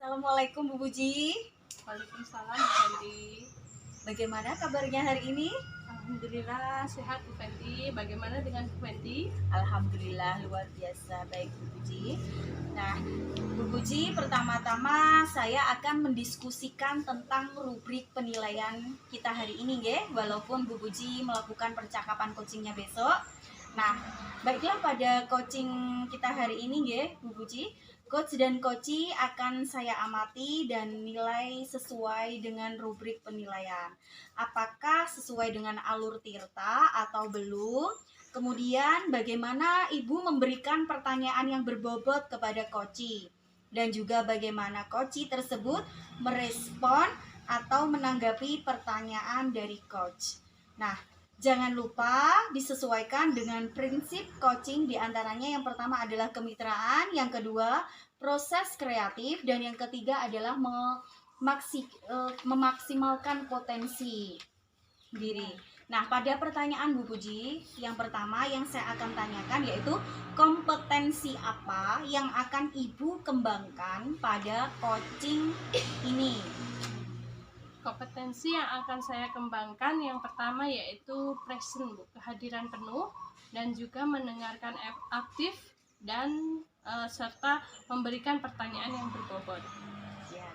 Assalamualaikum Bu Puji. Waalaikumsalam Bu Fendi. Bagaimana kabarnya hari ini? Alhamdulillah sehat Bu Fendi. Bagaimana dengan Bu Fendi? Alhamdulillah luar biasa baik Bu Puji. Nah Bu Puji, pertama-tama saya akan mendiskusikan tentang rubrik penilaian kita hari ini nggih, walaupun Bu Puji melakukan percakapan coachingnya besok. Nah, baiklah pada coaching kita hari ini nggih Bu Puji. Coach dan coachee akan saya amati dan nilai sesuai dengan rubrik penilaian. Apakah sesuai dengan alur tirta atau belum? Kemudian bagaimana Ibu memberikan pertanyaan yang berbobot kepada coachee? Dan juga bagaimana coachee tersebut merespon atau menanggapi pertanyaan dari coach. Nah, jangan lupa disesuaikan dengan prinsip coaching, diantaranya yang pertama adalah kemitraan, yang kedua proses kreatif, dan yang ketiga adalah memaksimalkan potensi diri. Nah, pada pertanyaan Bu Puji, yang pertama yang saya akan tanyakan yaitu kompetensi apa yang akan Ibu kembangkan pada coaching ini? Kompetensi yang akan saya kembangkan yang pertama yaitu present Bu, kehadiran penuh dan juga mendengarkan aktif dan serta memberikan pertanyaan yang berbobot. Ya.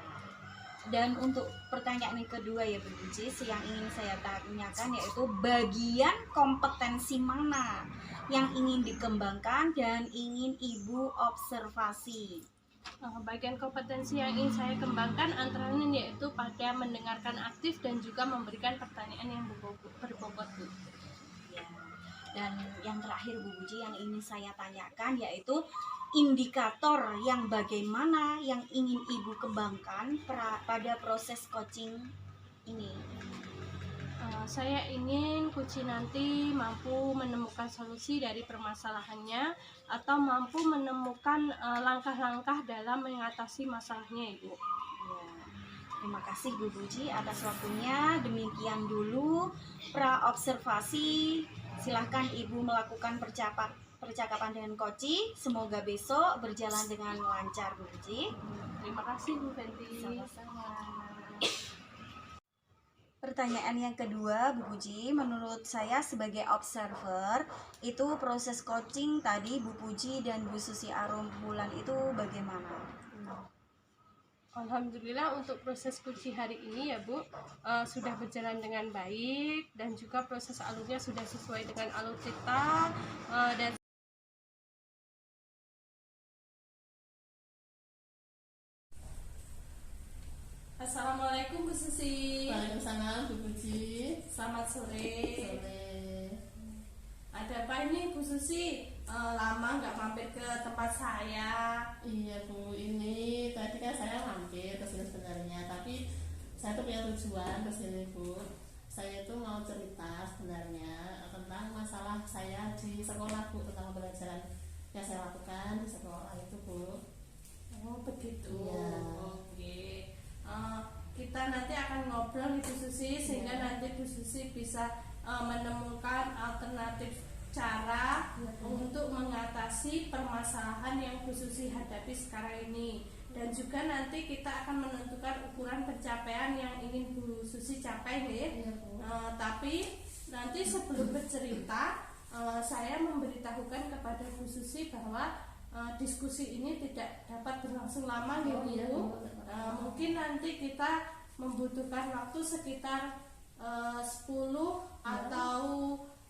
Dan untuk pertanyaan yang kedua ya Bu Puji, yang ingin saya tanyakan yaitu bagian kompetensi mana yang ingin dikembangkan dan ingin Ibu observasi? Bagian kompetensi yang ingin saya kembangkan antara lain yaitu pada mendengarkan aktif dan juga memberikan pertanyaan yang berbobot Bu. Ya. Dan yang terakhir Bu Puji yang ingin saya tanyakan yaitu indikator yang bagaimana yang ingin Ibu kembangkan pada proses coaching ini. Saya ingin coaching nanti mampu menemukan solusi dari permasalahannya atau mampu menemukan langkah-langkah dalam mengatasi masalahnya Ibu. Ya. Terima kasih Bu Puji atas waktunya. Demikian dulu pra-observasi. Silahkan Ibu melakukan percakapan dengan coaching. Semoga besok berjalan dengan lancar Bu Puji. Terima kasih Bu Fendi. Sama-sama. Pertanyaan yang kedua Bu Puji, menurut saya sebagai observer itu proses coaching tadi Bu Puji dan Bu Susi Arum Bulan itu bagaimana? Alhamdulillah untuk proses coaching hari ini ya Bu sudah berjalan dengan baik dan juga proses alurnya sudah sesuai dengan alur kita dan Assalamualaikum Bu Susi. Waalaikumsalam Bu Puji. Selamat sore. Sore. Ada apa ini Bu Susi? Lama nggak mampir ke tempat saya. Iya Bu, ini tadi kan saya mampir ke sini sebenarnya, tapi saya tuh punya tujuan ke sini Bu. Saya tuh mau cerita sebenarnya tentang masalah saya di sekolah Bu, tentang pembelajaran yang saya lakukan di sekolah itu Bu. Oh begitu. Iya. Oke. Kita nanti akan ngobrol nih Bu Susi sehingga nanti Bu Susi bisa menemukan alternatif cara untuk mengatasi permasalahan yang Bu Susi hadapi sekarang ini, dan juga nanti kita akan menentukan ukuran pencapaian yang ingin Bu Susi capai nih. Tapi nanti sebelum bercerita saya memberitahukan kepada Bu Susi bahwa diskusi ini tidak dapat berlangsung lama gitu. Mungkin nanti kita membutuhkan waktu sekitar 10 atau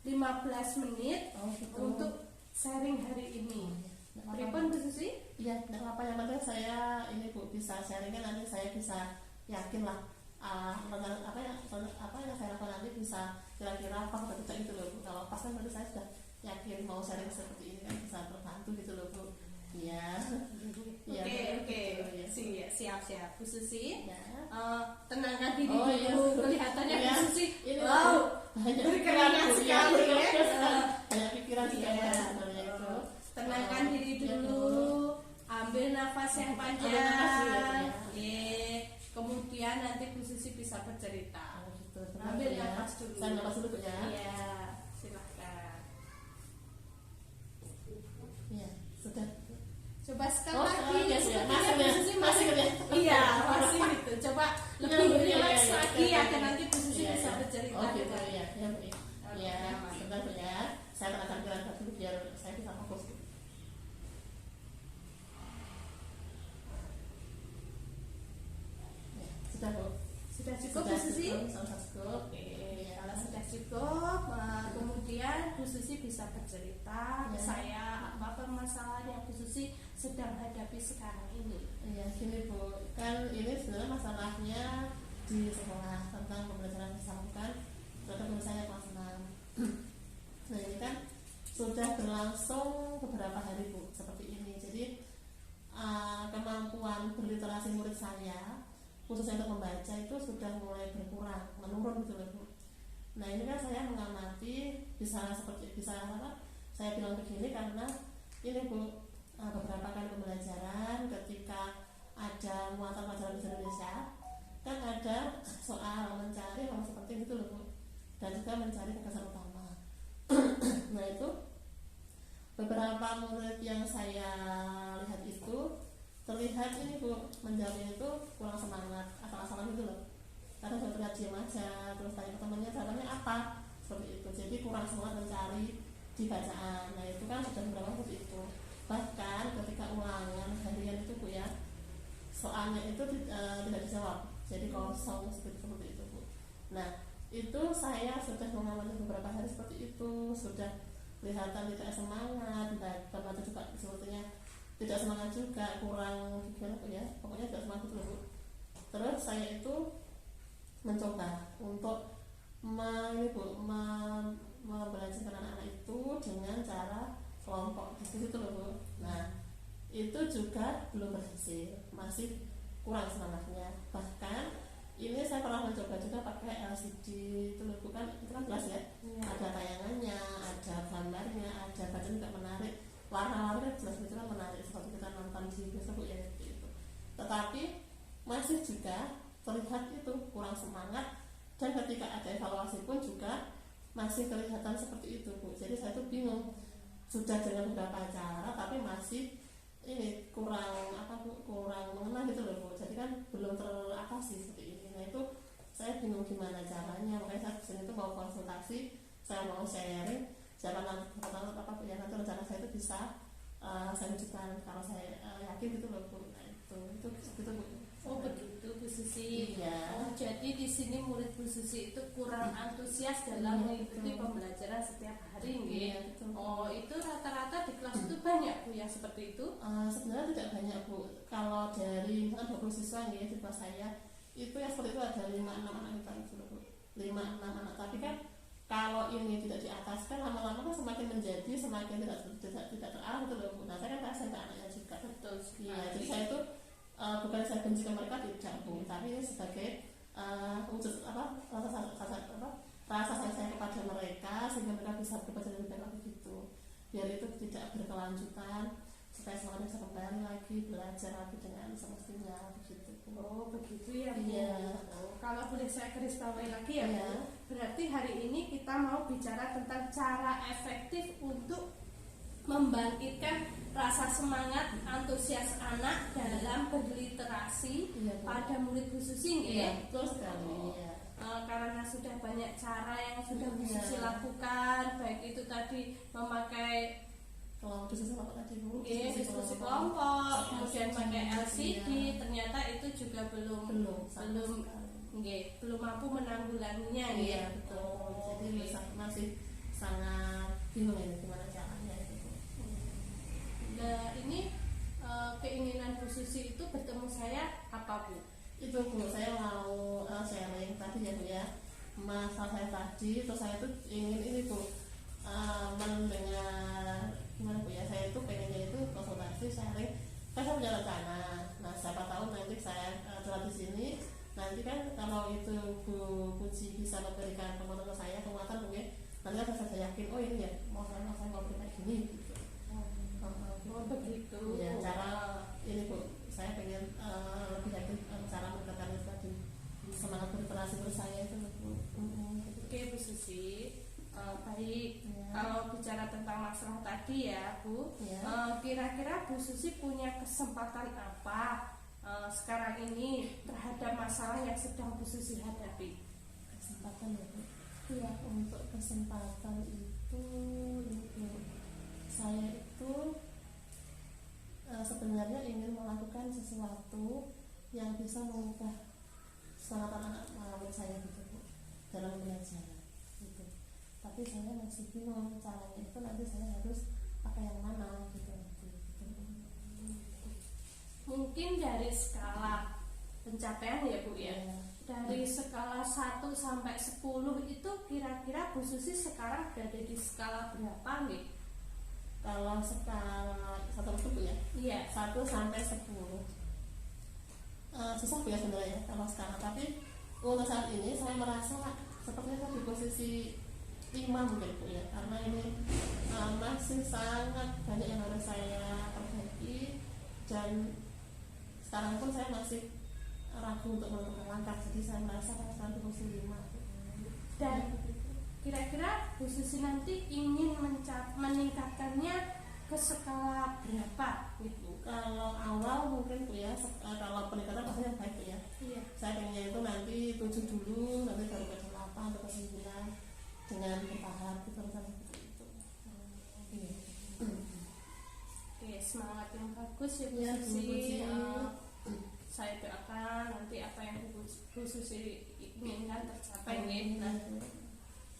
15 menit untuk sharing hari ini. Pripun Bu Susi? Iya, apa yang penting saya ini Bu bisa sharingnya, nanti saya bisa yakin lah apa yang saya lakukan nanti bisa kira-kira pas atau tidak gitu loh Bu. Kalau pas kan berarti saya sudah yakin mau sharing seperti ini kan bisa terbantu gitu loh Bu. Iya. Oke. Siap Bu Susi. Ya. Tenangkan diri iya. dulu. Kelihatannya Iya. Bu Susi Banyak berkeringat sekali ya. Banyak pikiran juga Iya. ya sebenarnya itu. Tenangkan diri dulu. Ambil nafas yang panjang. Ambil nafas dulu, ya. Kemudian nanti Bu Susi bisa bercerita. Gitu. Ambil Ya. nafas dulu. Saya nafas dulu Bu ya. Iya, silahkan. Iya, sudah. Coba sekali Oh, lagi. iya, Sepertinya masih Bu ya? Susi Masih ya? Iya, Sebentar, gitu sebentar. ya, ya, Bu. Ya, Aman. sebentar Bu ya. Saya akan tampilan dulu biar saya bisa fokus. Bu. Ya, sudah Bu. Sudah cukup Bu Sudah Susi? cukup, sudah cukup. Oke, Ya. kalau sudah cukup, kemudian Bu Susi bisa bercerita ke Ya. saya apa permasalahan yang Bu Susi sedang hadapi sekarang ini. Ya, gini Bu, kan ini sebenarnya masalahnya di sekolah tentang pembelajaran disampaikan terhadap guru saya kelas 6. Nah ini kan sudah berlangsung beberapa hari Bu seperti ini. Jadi kemampuan berliterasi murid saya khususnya untuk membaca itu sudah mulai berkurang, menurun gitu loh Bu. Nah ini kan saya mengamati bisa saya bilang begini karena ini Bu, beberapa kali pembelajaran ketika ada muatan pelajaran bahasa Indonesia kan ada soal mencari hal seperti itu loh Bu, dan juga mencari gagasan utama. Nah itu beberapa murid yang saya lihat itu terlihat ini Bu, menjawabnya itu kurang semangat, asal-asalan gitu loh. Karena sudah terlihat diam aja, terus tanya ke temannya jawabannya apa seperti itu. Jadi kurang semangat mencari di bacaan. Nah itu kan sudah beberapa seperti itu. Bahkan ketika ulangan harian itu Bu ya, soalnya itu tidak dijawab, jadi kosong seperti itu Bu. Nah itu saya sudah mengamati beberapa hari seperti itu, sudah kelihatan tidak semangat, dan juga sepertinya tidak semangat juga, kurang gimana Bu ya, pokoknya tidak semangat itu Bu. Terus saya itu mencoba untuk membelajarkan anak-anak itu dengan cara kelompok diskusi itu loh Bu. Nah itu juga belum berhasil, masih kurang semangatnya. Bahkan ini saya pernah mencoba juga pakai LCD itu loh Bu, kan itu kan jelas ya, ada tayangannya, ada gambarnya, ada bacaan juga menarik, warna-warna jelas itu kan menarik seperti kita nonton di bioskop Bu ya seperti itu. Tetapi masih juga terlihat itu kurang semangat, dan ketika ada evaluasi pun juga masih kelihatan seperti itu Bu. Jadi saya tuh bingung, sudah dengan beberapa cara tapi masih ini kurang mengenal gitu loh Bu. Jadi kan belum teratasi seperti ini. Nah itu saya bingung gimana caranya, makanya saya kesini tuh mau konsultasi, saya mau sharing jawaban apa ya, nanti rencana saya itu bisa saya wujudkan kalau saya yakin gitu loh Bu. Nah itu gitu Bu. Oh begitu Bu Susi. Iya. Oh, jadi di sini murid Bu Susi itu kurang antusias dalam mengikuti pembelajaran setiap hari, nggih. Iya, betul. Oh itu rata-rata di kelas itu banyak Bu yang seperti itu? Sebenarnya tidak banyak Bu. Kalau dari misalkan 20 siswa nih di kelas saya itu yang seperti itu ada 5-6 anak itu Bu. 5-6 anak. Tapi kan kalau ini tidak diataskan lama-lama kan semakin menjadi semakin tidak terarah gitu loh Bu. Nah saya kan kasihan ke anaknya juga. Betul. Iya, jadi saya itu bukan saya benci ke mereka tidak Bu, tapi ini sebagai wujud rasa sayang saya kepada mereka sehingga mereka bisa bekerja lebih baik lagi gitu. Biar itu tidak berkelanjutan, supaya semuanya bisa kembali lagi belajar lagi dengan semestinya begitu. Oh begitu ya Bu. Iya. Oh, kalau boleh saya garis bawahi lagi ya Bu. Iya. Berarti hari ini kita mau bicara tentang cara efektif untuk membangkitkan rasa semangat antusias anak dalam berliterasi Iya, Bu. pada murid Bu Susi, nggih? Iya, betul sekali. Oh. Iya. Karena sudah banyak cara yang sudah Bu Iya. Susi lakukan, baik itu tadi memakai Kalau diskusi kelompok tadi Bu, diskusi kelompok, kemudian pakai LCD, iya. ternyata itu juga belum sama sekali. belum mampu menanggulanginya, nggih. Iya, betul. Oh, Jadi oke. masih sangat bingung ini gimana caranya itu Bu. Nah ini keinginan Bu Susi itu bertemu saya apa Bu? Itu Bu, saya mau sharing tadi ya Bu ya, masalah saya tadi, terus saya tuh ingin ini Bu, mendengar gimana Bu ya, saya itu pengennya itu konsultasi sharing, kan saya punya rencana. Nah siapa tahu nanti saya telah di sini, nanti kan kalau itu Bu Puji bisa memberikan penguatan ke saya, penguatan Bu ya, nanti kan saya yakin oh ini ya mau saya mau beri kayak gini gitu. Oh begitu. Ya cara ini Bu, saya pengen lebih yakin cara mendekatkan itu tadi, semangat berliterasi saya itu Bu. Oke Bu Susi, baik. Ya. Kalau bicara tentang masalah tadi ya Bu, Ya. kira-kira Bu Susi punya kesempatan apa sekarang ini terhadap masalah yang sedang Bu Susi hadapi? Kesempatan ya Bu. kesempatan itu saya itu sebenarnya ingin melakukan sesuatu yang bisa mengubah semangat anak murid saya gitu Bu, dalam belajar gitu. Tapi saya masih bingung caranya itu nanti saya harus pakai yang mana gitu. Mungkin dari skala pencapaian ya Bu ya. Dari skala 1 sampai 10 itu kira-kira Bu Susi sekarang berada di skala berapa nih? Kalau skala 1 itu ya? Iya. 1 sampai 10. Susah Bu ya sebenarnya kalau sekarang. Tapi untuk saat ini saya merasa sepertinya di posisi 5 mungkin Bu ya. Karena ini masih sangat banyak yang harus saya perbaiki, dan sekarang pun saya masih ragu untuk menentukan langkah, jadi saya merasa sekarang di posisi 5. Dan kira-kira Bu Susi nanti ingin meningkatkannya ke skala berapa gitu? Kalau awal mungkin Bu ya, kalau peningkatan pasti yang baik Bu ya. Iya. Saya pengennya itu nanti 7 dulu, nanti baru ke 8 atau ke 9 dengan bertahap gitu, misalnya seperti itu. Oke, semangat yang bagus ya Bu Ya, Susi. Bu. Saya doakan nanti apa yang Bu Susi inginkan tercapai nih. Nah,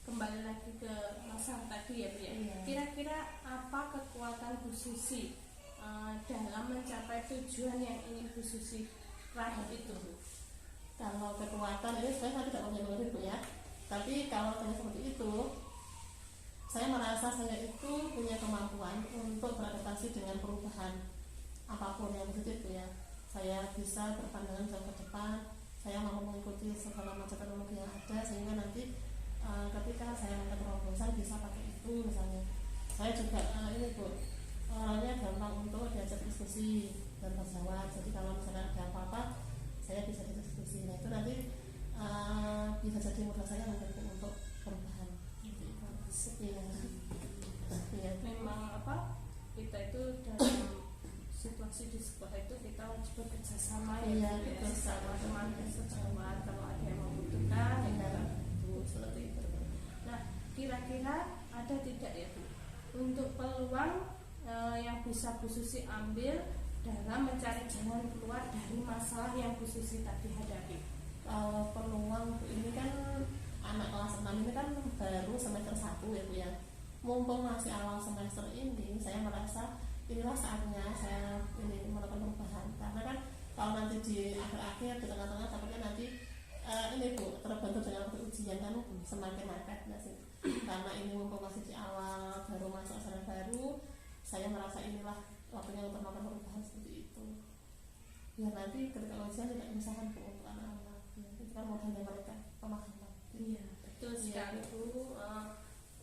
kembali lagi ke masalah tadi ya Bu ya. Iya. Kira-kira apa kekuatan Bu Susi dalam mencapai tujuan yang ingin Bu Susi raih itu Bu? Kalau kekuatan ini saya tidak punya murid Bu ya. Tapi kalau tanya seperti itu, saya merasa saya itu punya kemampuan untuk beradaptasi dengan perubahan apapun yang positif Bu ya. Saya bisa berpandangan jauh ke depan, saya mau mengikuti segala macam teknologi yang ada, sehingga nanti ketika saya melihat terobosan bisa pakai itu misalnya. Saya juga ini Bu, orangnya gampang untuk diajak diskusi dan berjawab. Jadi kalau misalnya ada apa-apa, saya bisa diskusi. Nah itu nanti bisa jadi modal saya untuk perubahan. Iya. Memang apa? Kita itu dalam situasi di sekolah itu kita wajib bekerja sama ya, Iya, sama teman sejawat, kalau ada yang membutuhkan ya kita bantu seperti itu. Nah, kira-kira ada tidak ya Bu untuk peluang yang bisa Bu Susi ambil dalam mencari jalan keluar dari masalah yang Bu Susi tadi hadapi? Kalau peluang ini kan anak kelas 6 ini kan baru semester 1 ya Bu ya. Mumpung masih awal semester ini, saya merasa inilah saatnya saya ini melakukan perubahan. Karena kan kalau nanti di akhir-akhir, di tengah-tengah, takutnya nanti ini Bu terbantu dengan ujian kan semakin mepet nggak sih? Karena ini mumpung masih di awal, baru masuk asaran baru, saya merasa inilah waktunya untuk melakukan perubahan seperti itu. Biar nanti ketika ujian tidak menyusahkan Bu untuk anak-anak. Itu kan modalnya mereka pemahaman. Iya, betul sekali Bu.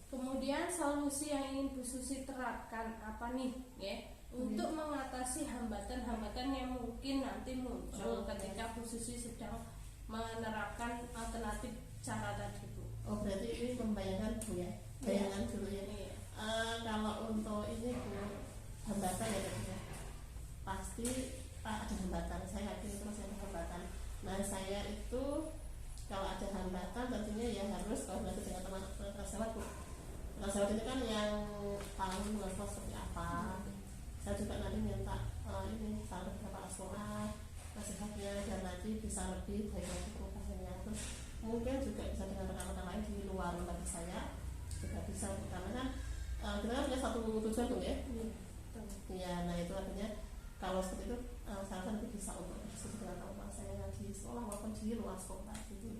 Kemudian solusi yang ingin Bu Susi terapkan apa nih ya untuk mengatasi hambatan-hambatan yang mungkin nanti muncul ketika Bu Susi sedang menerapkan alternatif cara tadi Bu? Oh berarti ini membayangkan Bu ya, bayangan dulu ya. Iya. Kalau untuk ini Bu, hambatan ya tadi ya, pasti ada hambatan. Saya yakin itu masih ada hambatan. Nah saya itu kalau ada hambatan tentunya ya harus kalau belajar dengan teman tersebut Bu. Tersebut itu kan yang tahu level seperti apa. Saya juga nanti minta ini saran beberapa sekolah nasihatnya, dan nanti bisa lebih baik lagi perubahannya. Terus mungkin juga bisa dengan rekan-rekan lain di luar lembaga saya juga bisa, karena kan kita kan punya satu tujuan tuh ya. Iya, nah itu artinya kalau seperti itu saya kan bisa untuk diskusi dengan teman saya yang di sekolah maupun di luar sekolah gitu.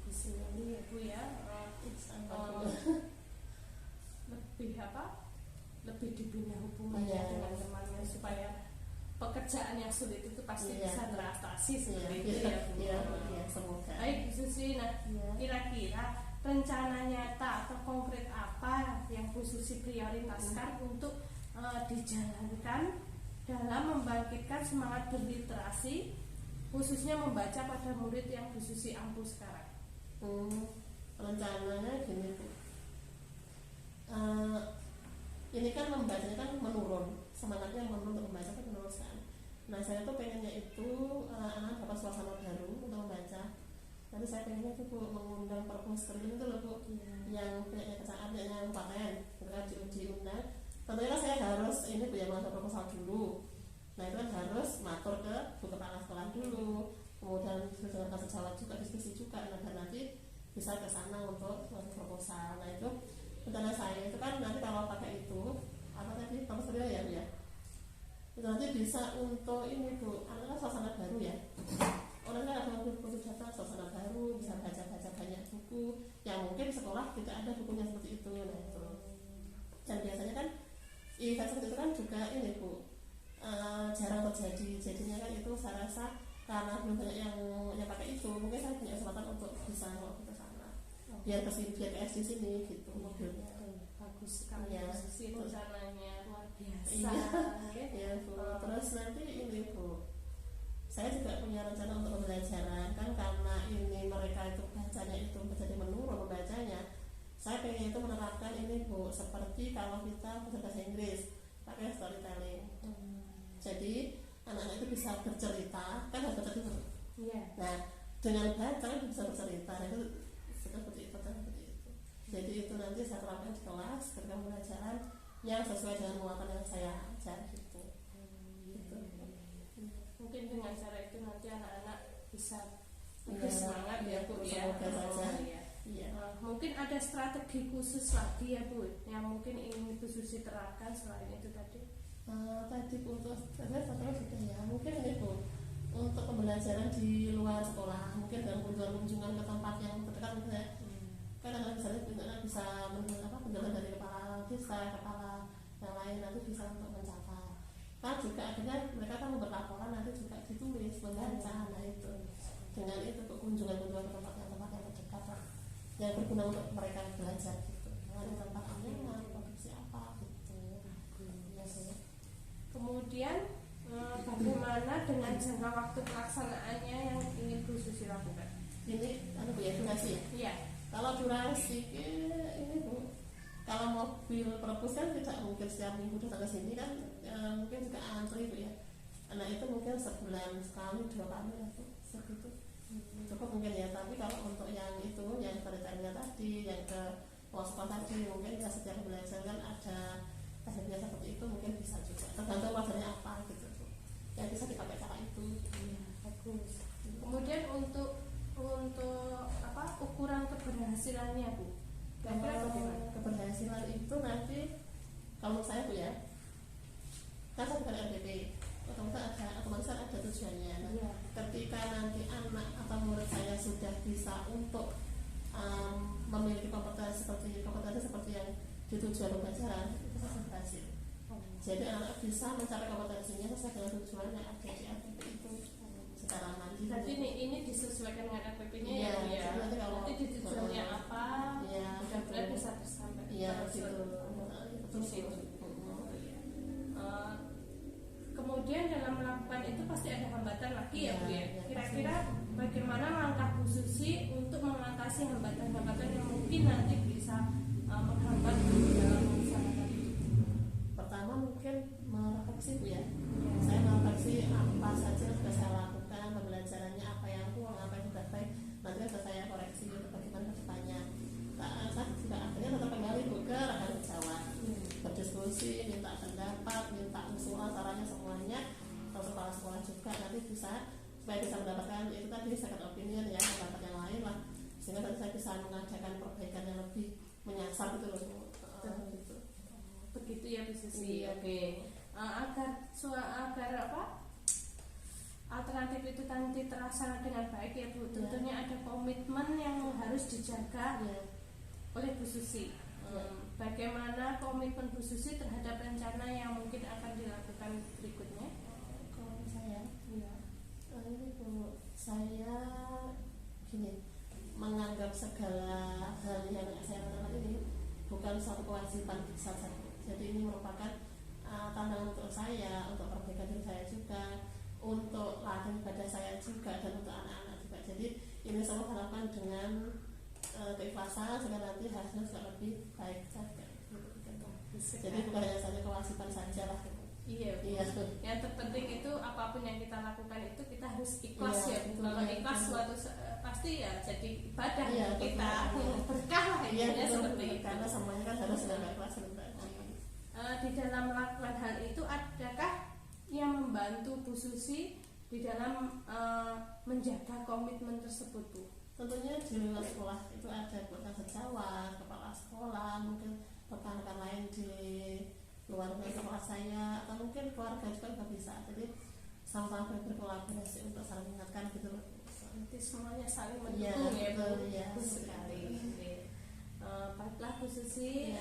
Ini ya Bu ya, lebih apa? Lebih dibina hubungannya dengan temannya supaya pekerjaan yang sulit itu pasti bisa teratasi seperti itu ya Bu. Iya, semoga. Baik Bu Susi, nah kira-kira rencana nyata atau konkret apa yang Bu Susi prioritaskan untuk dijalankan dalam membangkitkan semangat berliterasi, khususnya membaca pada murid yang Bu Susi ampu sekarang? Rencananya gini Bu, ini kan membacanya kan menurun, semangatnya menurun untuk membaca kan menurun sekali. Nah saya tuh pengennya itu anak dapat suasana baru untuk membaca. Nanti saya pengennya itu Bu mengundang perpus keliling itu loh Bu, yang punya Nah itu kan harus matur ke bu kepala sekolah dulu, kemudian dengan bahasa Jawa juga, diskusi juga, agar nanti bisa ke sana untuk proposal. Nah itu rencana saya itu kan nanti kalau pakai itu apa tadi proposal ya Bu ya, itu nanti bisa untuk ini Bu, karena kan suasana baru ya, orang kan ada buku data suasana baru, bisa baca banyak buku yang mungkin di sekolah tidak ada bukunya seperti itu. Nah itu, dan biasanya kan event seperti itu kan juga ini Bu, jarang terjadi. Jadinya kan itu saya rasa karena belum banyak yang pakai itu, mungkin saya punya kesempatan untuk bisa ke sana, biar ke SD sini gitu mobilnya. Bagus sekali Ya, sih rencananya, luar biasa. Iya, ya Bu. Terus nanti ini Bu, saya juga punya rencana untuk pembelajaran kan, karena ini mereka itu bacanya itu menjadi menurun membacanya. Saya pengen itu menerapkan ini Bu, seperti kalau kita belajar bahasa Inggris pakai storytelling. Jadi anak-anak itu bisa bercerita, kan harus baca dulu. Nah dengan baca kan bisa bercerita, itu seperti itu. Jadi itu nanti saya terapkan di kelas ketika pembelajaran yang sesuai dengan muatan yang saya ajar gitu. Mungkin dengan cara itu nanti anak-anak bisa lebih semangat ya Bu ya. Semoga saja. Iya. Mungkin ada strategi khusus lagi ya Bu yang mungkin ingin Bu Susi terapkan selain itu tadi. Tadi untuk saya sudah ya, mungkin ini Bu, untuk pembelajaran di luar sekolah, mungkin dengan kunjungan ke tempat yang terdekat mungkin ya. Kadang-kadang misalnya bisa penjelasan dari kepala desa, kepala yang lain nanti bisa untuk mencatat. Kan juga akhirnya mereka kan membuat laporan nanti juga ditulis membaca. Nah itu dengan itu kunjungan ke tempat yang terdekat lah, yang berguna untuk mereka belajar gitu. Di tempat aman, produksi apa gitu. Ya sih. Kemudian bagaimana dengan jangka waktu pelaksanaannya yang ingin Bu Susi lakukan? Ini Bu ya, durasi ya? Iya. Kalau durasi ini Bu, kalau mobil perpus kan tidak mungkin setiap minggu datang ke sini kan, mungkin juga antri Bu ya. Nah itu mungkin sebulan sekali 2 kali lah Bu, segitu. Cukup mungkin ya, tapi kalau untuk yang itu, yang ceritanya tadi, yang ke posko tadi, mungkin ya setiap belajar kan ada tekniknya seperti itu, mungkin bisa juga. Tergantung wajarnya apa gitu Bu. Yang bisa dipakai cara itu. Bagus. Kemudian untuk ukuran keberhasilannya Bu, kira-kira bagaimana? Keberhasilan itu nanti kalau saya Bu ya, kan saya bukan RDP, otomatis ada tujuannya. Nah, ketika nanti anak atau murid saya sudah bisa untuk memiliki kompetensi seperti yang ditujuan pembelajaran, itu pasti berhasil. Jadi anak bisa mencapai kompetensinya sesuai dengan tujuan yang ada di RDP itu secara mandiri. Jadi ini disesuaikan dengan RPP-nya ya. Nanti di tujuannya apa? Mudah-mudahan bisa tersampai. Iya gitu. Betul. Kemudian dalam melakukan itu pasti ada hambatan lagi ya Bu ya. Kira-kira bagaimana langkah Bu Susi untuk mengatasi hambatan-hambatan yang mungkin nanti bisa menghambat dalam usaha tadi? Pertama mungkin merefleksi Bu ya. Saya merefleksi apa saja yang sudah saya lakukan, pembelajarannya apa yang kurang, apa yang sudah baik, nanti akan saya koreksi untuk bagaimana ke depannya. Saya juga akhirnya tetap kembali Bu ke rekan sejawat, berdiskusi, minta pendapat, minta usulan, sarannya semuanya, terus kepala sekolah juga nanti bisa supaya bisa mendapatkan itu tadi second opinion ya, pendapat yang lain lah, sehingga nanti saya bisa mengadakan perbaikan yang lebih menyasar gitu loh gitu. Begitu ya Bu Susi. Oke. Agar alternatif itu nanti terlaksana dengan baik ya Bu, tentunya ada komitmen yang harus dijaga oleh Bu Susi. Bagaimana komitmen Bu Susi terhadap rencana yang mungkin akan dilakukan berikutnya? Kalau saya ini Bu, saya gini, menganggap segala hal yang saya lakukan ini bukan suatu kewajiban saja. Jadi ini merupakan tantangan untuk saya, untuk perbaikan diri saya juga, untuk ladang ibadah saya juga, dan untuk anak-anak juga. Jadi ini semua dilakukan dengan keikhlasan sehingga nanti hasilnya juga lebih baik saja. Jadi bukan hanya saja kewajiban saja lah. Iya. Yang terpenting itu apapun yang kita lakukan itu kita harus ikhlas ya. Kalau ikhlas suatu pasti ya jadi ibadah kita berkah lah ya seperti itu. Karena semuanya kan harus dengan ikhlas. Di dalam melakukan hal itu adakah yang membantu Bu Susi di dalam menjaga komitmen tersebut, Bu? Tentunya di luar sekolah itu ada guru sejawat, kepala sekolah, mungkin rekan-rekan lain di luar sekolah saya, atau mungkin keluarga juga bisa. Jadi sama-sama berkolaborasi untuk saling mengingatkan gitu loh. Nanti semuanya saling mendukung ya, Bu. Ya, Bagus sekali. Baiklah Bu Susi,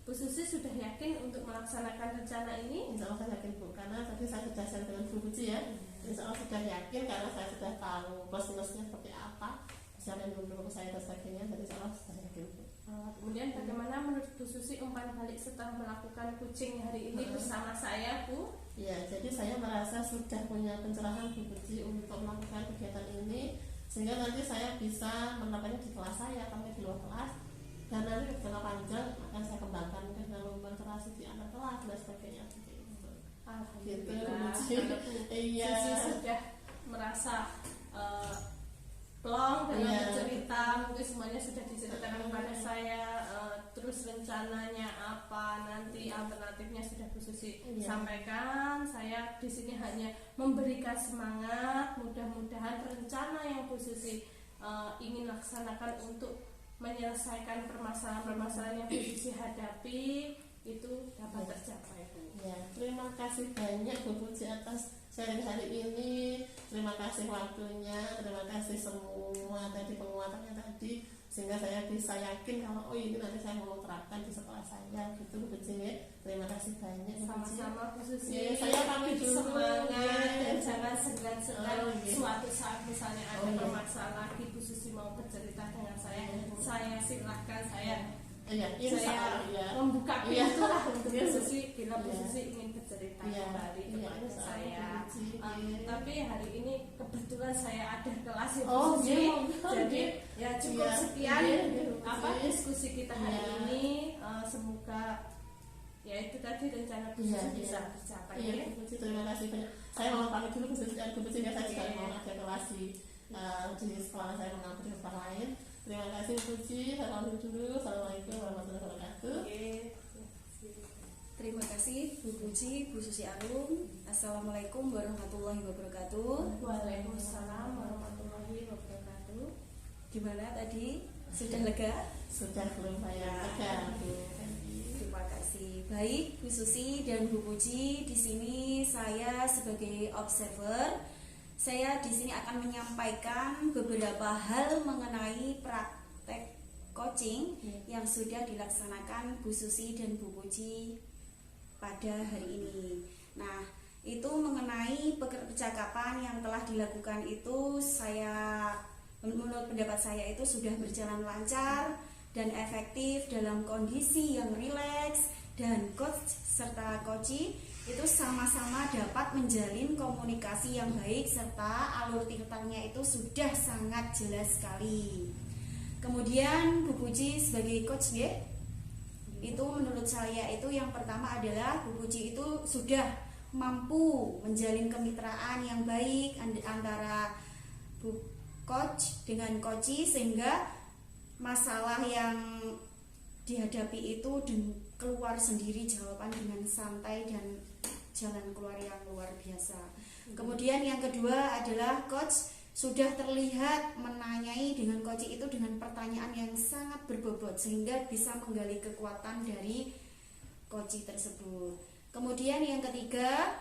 Bu Susi sudah yakin untuk melaksanakan rencana ini? Insya Allah saya yakin Bu, karena tadi saya sudah share dengan Bu Puji ya. Insya Allah sudah yakin karena saya sudah tahu plus-minusnya seperti apa, siapa yang mendukung saya dan sebagainya. Jadi insya Allah sudah yakin Bu. Kemudian bagaimana menurut Bu Susi umpan balik setelah melakukan coaching hari ini bersama saya, Bu? Ya, jadi saya merasa sudah punya pencerahan Bu Puji untuk melakukan kegiatan ini, sehingga nanti saya bisa menerapkannya di kelas saya, kami di luar kelas, dan nanti jangka panjang akan saya kembangkan mungkin dalam berinteraksi di antar kelas dan sebagainya. Alhamdulillah, Gitu, karena Bu iya. Susi sudah merasa plong dalam bercerita, mungkin semuanya sudah diceritakan kepada saya, terus rencananya apa, nanti alternatifnya sudah Bu Susi sampaikan. Saya di sini hanya memberikan semangat, mudah-mudahan rencana yang Bu Susi ingin laksanakan untuk menyelesaikan permasalahan-permasalahan yang Bu Susi hadapi itu dapat tercapai, Bu. Ya, terima kasih banyak Bu Puji atas sharing hari ini. Terima kasih waktunya, terima kasih semua tadi penguatannya tadi, sehingga saya bisa yakin kalau oh ini nanti saya mau terapkan di sekolah saya gitu Bu Puji. Terima kasih banyak Bu Puji. Sama-sama Bu Susi. Ya, saya pamit dulu. Semangat dan Ya. jangan segan-segan suatu saat misalnya ada Oh, iya. permasalahan lagi Bu Susi mau bercerita dengan saya silahkan, saya Insya Allah, ya. membuka Iya. pintu lah untuk Bu Iya. Susi bila Bu Iya. Susi ingin bercerita Iya. kembali Iya, kepada insya Allah, saya. Bu Puji. Iya. Tapi hari ini kebetulan saya ada kelas ya Bu Oh, Susi. iya. Jadi ya cukup Iya. sekian Iya, Bu apa Puji. diskusi kita hari Iya. ini. Semoga ya itu tadi rencana Bu Iya, Susi iya. bisa tercapai. Iya, Ya. Bu Puji, terima kasih banyak. Saya mau pamit dulu Bu Puji, Bu Puji, saya juga Iya. mau ada kelas di sekolah saya mengampuni di sekolah lain. Terima kasih Bu Puji, saya pamit dulu. Assalamualaikum warahmatullahi wabarakatuh. Terima kasih Bu Puji, Bu Susi Arum. Assalamualaikum warahmatullahi wabarakatuh. Waalaikumsalam warahmatullahi wabarakatuh. Gimana tadi? Sudah lega? Sudah lumayan lega Bu. Terima kasih. Baik, Bu Susi dan Bu Puji, di sini saya sebagai observer, saya di sini akan menyampaikan beberapa hal mengenai praktek coaching yang sudah dilaksanakan Bu Susi dan Bu Puji pada hari ini. Nah, itu mengenai percakapan yang telah dilakukan itu menurut pendapat saya itu sudah berjalan lancar dan efektif dalam kondisi yang rileks, dan coach serta coachee itu sama-sama dapat menjalin komunikasi yang baik serta alur tiktangnya itu sudah sangat jelas sekali. Kemudian Bu Puji sebagai coach ya, itu menurut saya itu yang pertama adalah Bu Puji itu sudah mampu menjalin kemitraan yang baik antara Bu coach dengan coachee, sehingga masalah yang dihadapi itu keluar sendiri jawaban dengan santai dan jalan keluar yang luar biasa. Kemudian yang kedua adalah coach sudah terlihat menanyai dengan coachee itu dengan pertanyaan yang sangat berbobot sehingga bisa menggali kekuatan dari coachee tersebut. Kemudian yang ketiga,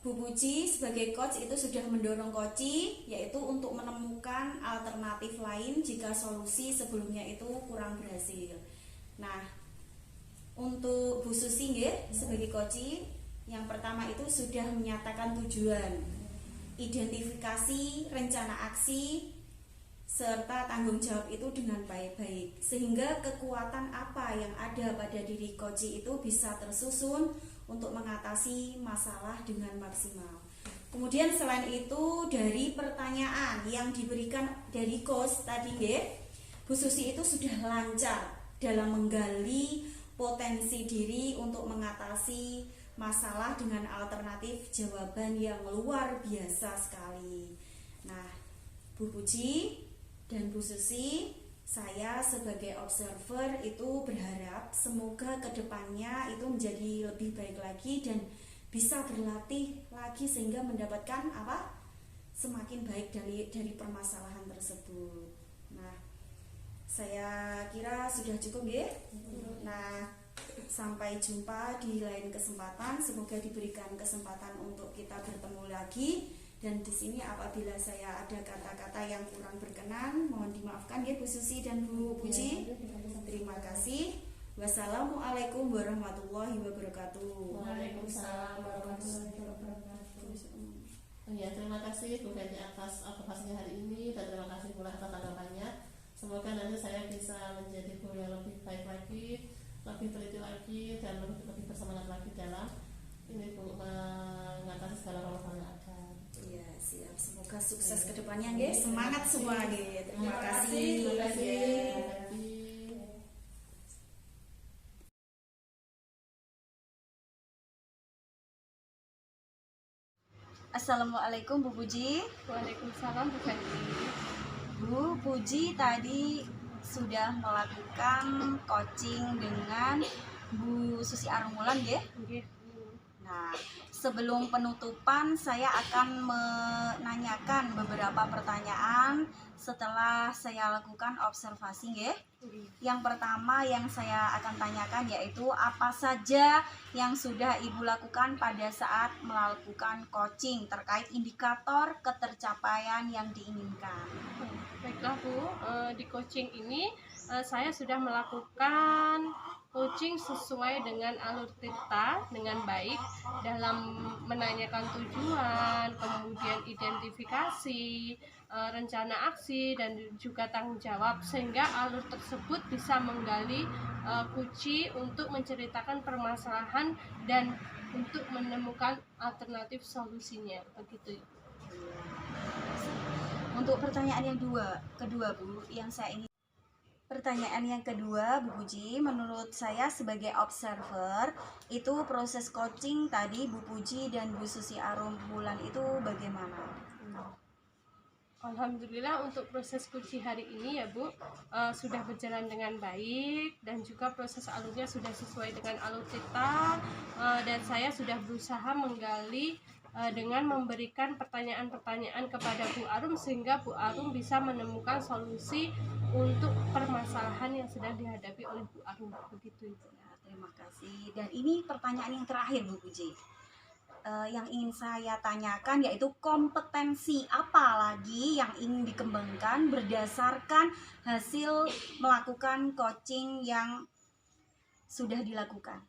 Bu Puji sebagai coach itu sudah mendorong coachee yaitu untuk menemukan alternatif lain jika solusi sebelumnya itu kurang berhasil. Nah, untuk Bu Susi sebagai coachee, yang pertama itu sudah menyatakan tujuan, identifikasi rencana aksi serta tanggung jawab itu dengan baik-baik, sehingga kekuatan apa yang ada pada diri coachee itu bisa tersusun untuk mengatasi masalah dengan maksimal. Kemudian selain itu dari pertanyaan yang diberikan dari coach tadi Bu Susi itu sudah lancar dalam menggali potensi diri untuk mengatasi masalah dengan alternatif jawaban yang luar biasa sekali. Nah, Bu Puji dan Bu Susi, saya sebagai observer itu berharap semoga kedepannya itu menjadi lebih baik lagi dan bisa berlatih lagi sehingga mendapatkan apa? Semakin baik dari permasalahan tersebut. Nah, saya kira sudah cukup ya. Nah, sampai jumpa di lain kesempatan. Semoga diberikan kesempatan untuk kita bertemu lagi. Dan di sini apabila saya ada kata-kata yang kurang berkenan, mohon dimaafkan ya Bu Susi dan Bu Puji. Terima kasih. Wassalamualaikum warahmatullahi wabarakatuh. Waalaikumsalam warahmatullahi wabarakatuh. Ya, terima kasih Bu Feni atas advokasinya hari ini, dan terima kasih pula atas tanggapannya. Semoga nanti saya bisa menjadi guru yang lebih baik lagi, lebih teliti lagi, dan lebih bersemangat lagi dalam ini Bu, mengatasi segala masalah yang ada. Iya, siap. Semoga sukses ke depannya nggih. Semangat semua nggih. Terima kasih. Terima kasih. Ya. Terima kasih. Assalamualaikum Bu Puji. Waalaikumsalam Bu Feni. Bu Puji tadi sudah melakukan coaching dengan Bu Susi Arumulan ya. Nggih, Bu. Nah, sebelum penutupan saya akan menanyakan beberapa pertanyaan setelah saya lakukan observasi ya. Yang pertama yang saya akan tanyakan yaitu apa saja yang sudah Ibu lakukan pada saat melakukan coaching terkait indikator ketercapaian yang diinginkan. Baiklah Bu, di coaching ini saya sudah melakukan coaching sesuai dengan alur cerita dengan baik dalam menanyakan tujuan, kemudian identifikasi, rencana aksi, dan juga tanggung jawab, sehingga alur tersebut bisa menggali kunci untuk menceritakan permasalahan dan untuk menemukan alternatif solusinya, begitu. Untuk pertanyaan yang kedua Bu, yang saya ingin pertanyaan yang kedua Bu Puji, menurut saya sebagai observer itu proses coaching tadi Bu Puji dan Bu Susi Arumulan itu bagaimana? Alhamdulillah untuk proses coaching hari ini ya Bu, sudah berjalan dengan baik, dan juga proses alurnya sudah sesuai dengan alur cerita, dan saya sudah berusaha menggali dengan memberikan pertanyaan-pertanyaan kepada Bu Arum, sehingga Bu Arum bisa menemukan solusi untuk permasalahan yang sedang dihadapi oleh Bu Arum, begitu Ibu. Ya, terima kasih. Dan ini pertanyaan yang terakhir Bu Puji. Yang ingin saya tanyakan yaitu kompetensi apa lagi yang ingin dikembangkan berdasarkan hasil melakukan coaching yang sudah dilakukan.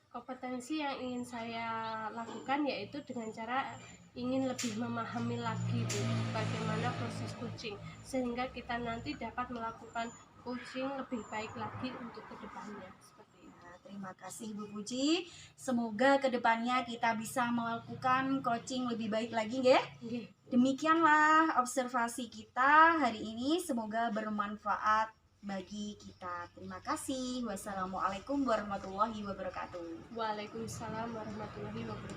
Kompetensi yang ingin saya lakukan yaitu dengan cara ingin lebih memahami lagi Bu, bagaimana proses coaching, sehingga kita nanti dapat melakukan coaching lebih baik lagi untuk kedepannya. Seperti itu. Nah, terima kasih Bu Puji. Semoga kedepannya kita bisa melakukan coaching lebih baik lagi ya. Nggih. Demikianlah observasi kita hari ini. Semoga bermanfaat bagi kita. Terima kasih. Wassalamualaikum warahmatullahi wabarakatuh. Waalaikumsalam warahmatullahi wabarakatuh.